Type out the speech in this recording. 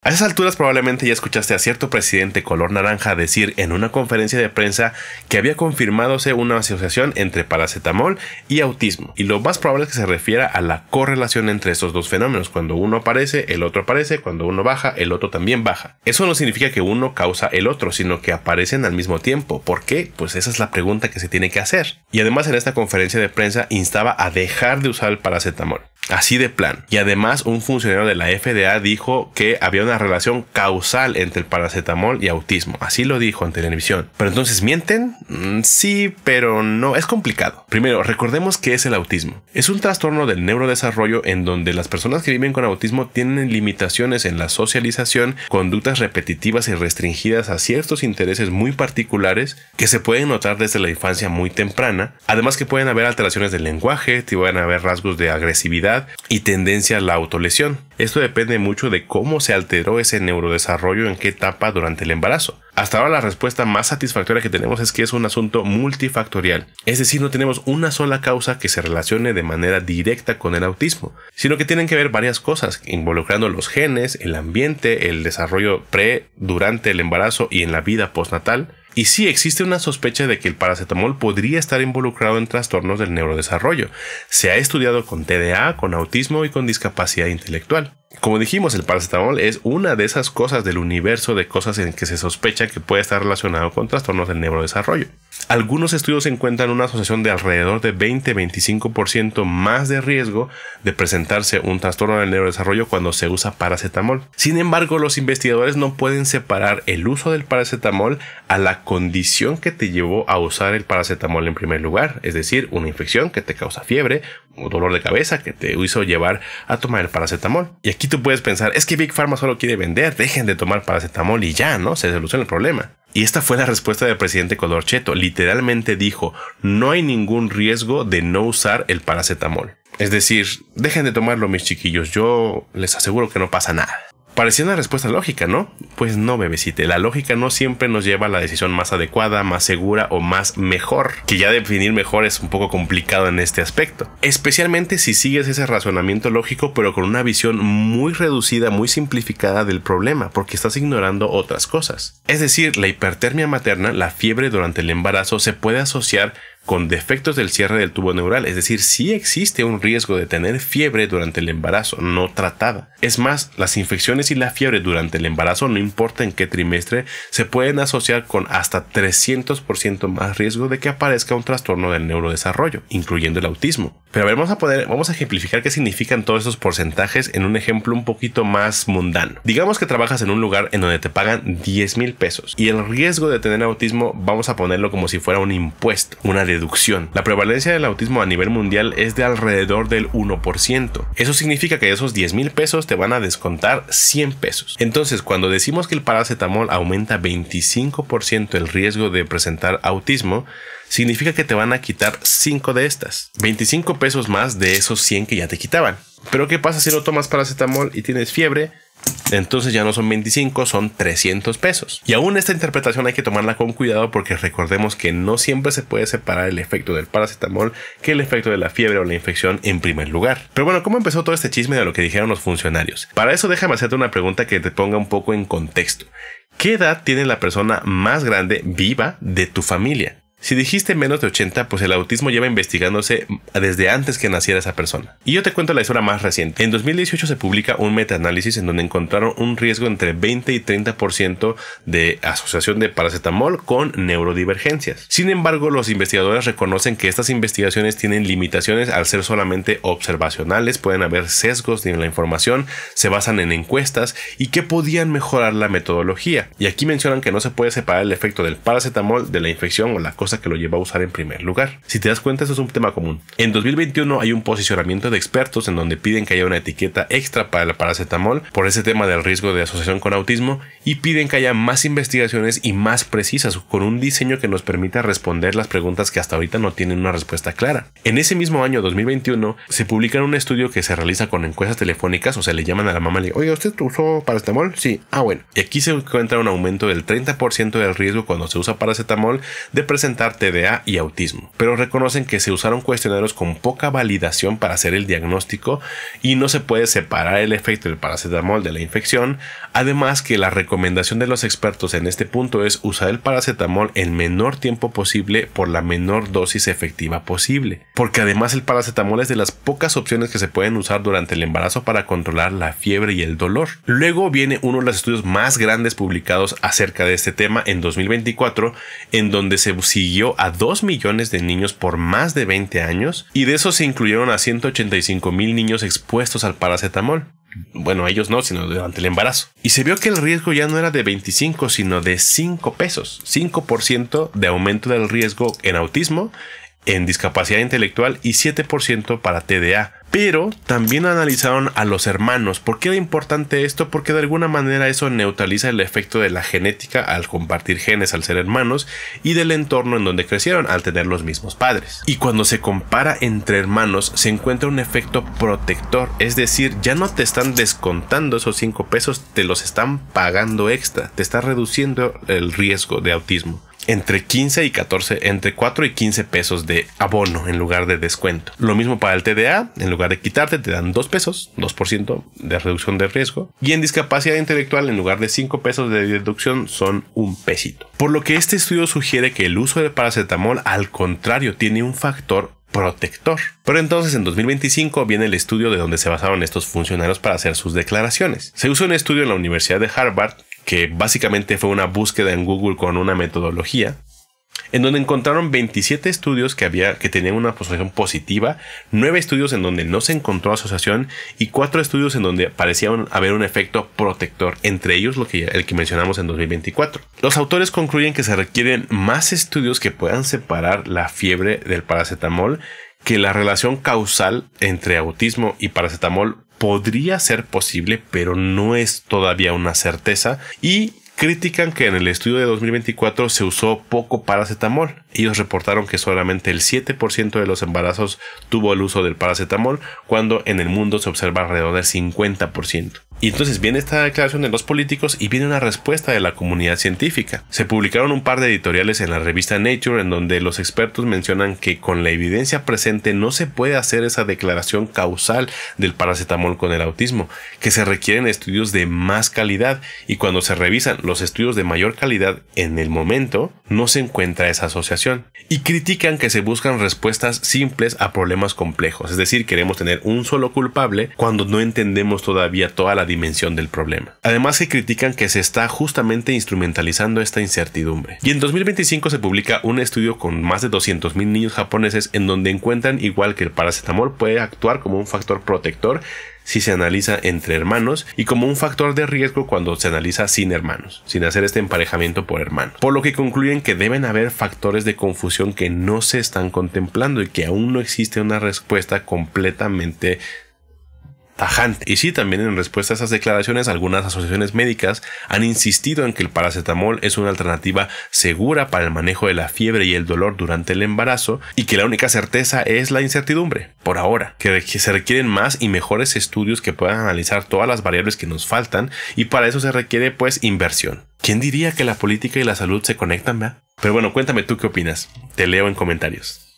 A esas alturas probablemente ya escuchaste a cierto presidente color naranja decir en una conferencia de prensa que había confirmadose una asociación entre paracetamol y autismo, y lo más probable es que se refiera a la correlación entre estos dos fenómenos. Cuando uno aparece, el otro aparece; cuando uno baja, el otro también baja. Eso no significa que uno causa el otro, sino que aparecen al mismo tiempo. ¿Por qué? Pues esa es la pregunta que se tiene que hacer. Y además en esta conferencia de prensa instaba a dejar de usar el paracetamol. Así de plan. Y además un funcionario de la FDA dijo que había una relación causal entre el paracetamol y autismo. Así lo dijo en televisión. ¿Pero entonces mienten? Sí, pero no. Es complicado. Primero, recordemos qué es el autismo. Es un trastorno del neurodesarrollo en donde las personas que viven con autismo tienen limitaciones en la socialización, conductas repetitivas y restringidas a ciertos intereses muy particulares que se pueden notar desde la infancia muy temprana. Además que pueden haber alteraciones del lenguaje, pueden haber rasgos de agresividad y tendencia a la autolesión. Esto depende mucho de cómo se alteró ese neurodesarrollo, en qué etapa durante el embarazo. Hasta ahora la respuesta más satisfactoria que tenemos es que es un asunto multifactorial. Es decir, no tenemos una sola causa que se relacione de manera directa con el autismo, sino que tienen que ver varias cosas, involucrando los genes, el ambiente, el desarrollo durante el embarazo y en la vida postnatal. Y sí existe una sospecha de que el paracetamol podría estar involucrado en trastornos del neurodesarrollo. Se ha estudiado con TDA, con autismo y con discapacidad intelectual. Como dijimos, el paracetamol es una de esas cosas del universo de cosas en que se sospecha que puede estar relacionado con trastornos del neurodesarrollo. Algunos estudios encuentran una asociación de alrededor de 20-25% más de riesgo de presentarse un trastorno del neurodesarrollo cuando se usa paracetamol. Sin embargo, los investigadores no pueden separar el uso del paracetamol a la condición que te llevó a usar el paracetamol en primer lugar, es decir, una infección que te causa fiebre o dolor de cabeza que te hizo llevar a tomar el paracetamol. Y aquí tú puedes pensar, es que Big Pharma solo quiere vender, dejen de tomar paracetamol y ya, ¿no? Se soluciona el problema. Y esta fue la respuesta del presidente color cheto. Literalmente dijo, no hay ningún riesgo de no usar el paracetamol. Es decir, dejen de tomarlo, mis chiquillos, yo les aseguro que no pasa nada. Parecía una respuesta lógica, ¿no? Pues no, bebecite. La lógica no siempre nos lleva a la decisión más adecuada, más segura o más mejor. Que ya definir mejor es un poco complicado en este aspecto. Especialmente si sigues ese razonamiento lógico, pero con una visión muy reducida, muy simplificada del problema, porque estás ignorando otras cosas. Es decir, la hipertermia materna, la fiebre durante el embarazo, se puede asociar con defectos del cierre del tubo neural, es decir, sí existe un riesgo de tener fiebre durante el embarazo no tratada. Es más, las infecciones y la fiebre durante el embarazo, no importa en qué trimestre, se pueden asociar con hasta 300% más riesgo de que aparezca un trastorno del neurodesarrollo, incluyendo el autismo. Pero a ver, vamos a ejemplificar qué significan todos esos porcentajes en un ejemplo un poquito más mundano. Digamos que trabajas en un lugar en donde te pagan 10,000 pesos y el riesgo de tener autismo vamos a ponerlo como si fuera un impuesto, una deducción. La prevalencia del autismo a nivel mundial es de alrededor del 1%. Eso significa que de esos 10,000 pesos te van a descontar 100 pesos. Entonces, cuando decimos que el paracetamol aumenta 25% el riesgo de presentar autismo, significa que te van a quitar 5 de estas. 25 pesos más de esos 100 que ya te quitaban. Pero ¿qué pasa si no tomas paracetamol y tienes fiebre? Entonces ya no son 25, son 300 pesos. Y aún esta interpretación hay que tomarla con cuidado porque recordemos que no siempre se puede separar el efecto del paracetamol que el efecto de la fiebre o la infección en primer lugar. Pero bueno, ¿cómo empezó todo este chisme de lo que dijeron los funcionarios? Para eso déjame hacerte una pregunta que te ponga un poco en contexto. ¿Qué edad tiene la persona más grande viva de tu familia? Si dijiste menos de 80, pues el autismo lleva investigándose desde antes que naciera esa persona. Y yo te cuento la historia más reciente. En 2018 se publica un metaanálisis en donde encontraron un riesgo entre 20 y 30% de asociación de paracetamol con neurodivergencias. Sin embargo, los investigadores reconocen que estas investigaciones tienen limitaciones al ser solamente observacionales, pueden haber sesgos en la información, se basan en encuestas y que podían mejorar la metodología. Y aquí mencionan que no se puede separar el efecto del paracetamol de la infección o la cosa que lo lleva a usar en primer lugar. Si te das cuenta, eso es un tema común. En 2021 hay un posicionamiento de expertos en donde piden que haya una etiqueta extra para el paracetamol por ese tema del riesgo de asociación con autismo y piden que haya más investigaciones y más precisas con un diseño que nos permita responder las preguntas que hasta ahorita no tienen una respuesta clara. En ese mismo año 2021 se publica un estudio que se realiza con encuestas telefónicas, o sea, le llaman a la mamá y le dicen, oye, ¿usted usó paracetamol? Sí. Ah, bueno. Y aquí se encuentra un aumento del 30% del riesgo cuando se usa paracetamol de presentar tratar TDA y autismo, pero reconocen que se usaron cuestionarios con poca validación para hacer el diagnóstico y no se puede separar el efecto del paracetamol de la infección. Además que la recomendación de los expertos en este punto es usar el paracetamol el menor tiempo posible por la menor dosis efectiva posible, porque además el paracetamol es de las pocas opciones que se pueden usar durante el embarazo para controlar la fiebre y el dolor. Luego viene uno de los estudios más grandes publicados acerca de este tema en 2024, en donde se siguió a 2 millones de niños por más de 20 años y de esos se incluyeron a 185,000 niños expuestos al paracetamol. Bueno, ellos no, sino durante el embarazo. Y se vio que el riesgo ya no era de 25, sino de 5 pesos. 5% de aumento del riesgo en autismo, en discapacidad intelectual y 7% para TDA. Pero también analizaron a los hermanos. ¿Por qué era importante esto? Porque de alguna manera eso neutraliza el efecto de la genética al compartir genes al ser hermanos y del entorno en donde crecieron al tener los mismos padres. Y cuando se compara entre hermanos se encuentra un efecto protector, es decir, ya no te están descontando esos 5 pesos, te los están pagando extra, te está reduciendo el riesgo de autismo. Entre 4 y 15 pesos de abono en lugar de descuento. Lo mismo para el TDA, en lugar de quitarte te dan 2 pesos, 2% de reducción de riesgo. Y en discapacidad intelectual, en lugar de 5 pesos de deducción, son 1 pesito. Por lo que este estudio sugiere que el uso del paracetamol, al contrario, tiene un factor protector. Pero entonces en 2025 viene el estudio de donde se basaron estos funcionarios para hacer sus declaraciones. Se usó un estudio en la Universidad de Harvard que básicamente fue una búsqueda en Google con una metodología, en donde encontraron 27 estudios que tenían una asociación positiva, 9 estudios en donde no se encontró asociación y 4 estudios en donde parecía haber un efecto protector, entre ellos el que mencionamos en 2024. Los autores concluyen que se requieren más estudios que puedan separar la fiebre del paracetamol, que la relación causal entre autismo y paracetamol podría ser posible, pero no es todavía una certeza, y critican que en el estudio de 2024 se usó poco paracetamol. Ellos reportaron que solamente el 7% de los embarazos tuvo el uso del paracetamol, cuando en el mundo se observa alrededor del 50%. Y entonces viene esta declaración de los políticos y viene una respuesta de la comunidad científica. Se publicaron un par de editoriales en la revista Nature en donde los expertos mencionan que con la evidencia presente no se puede hacer esa declaración causal del paracetamol con el autismo, que se requieren estudios de más calidad, y cuando se revisan los estudios de mayor calidad en el momento no se encuentra esa asociación. Y critican que se buscan respuestas simples a problemas complejos, es decir, queremos tener un solo culpable cuando no entendemos todavía toda la dimensión del problema. Además se critican que se está justamente instrumentalizando esta incertidumbre. Y en 2025 se publica un estudio con más de 200,000 niños japoneses en donde encuentran igual que el paracetamol puede actuar como un factor protector si se analiza entre hermanos y como un factor de riesgo cuando se analiza sin hermanos, sin hacer este emparejamiento por hermanos. Por lo que concluyen que deben haber factores de confusión que no se están contemplando y que aún no existe una respuesta completamente tajante. Y sí, también en respuesta a esas declaraciones, algunas asociaciones médicas han insistido en que el paracetamol es una alternativa segura para el manejo de la fiebre y el dolor durante el embarazo, y que la única certeza es la incertidumbre, por ahora, que se requieren más y mejores estudios que puedan analizar todas las variables que nos faltan, y para eso se requiere pues inversión. ¿Quién diría que la política y la salud se conectan, verdad? Pero bueno, cuéntame tú qué opinas. Te leo en comentarios.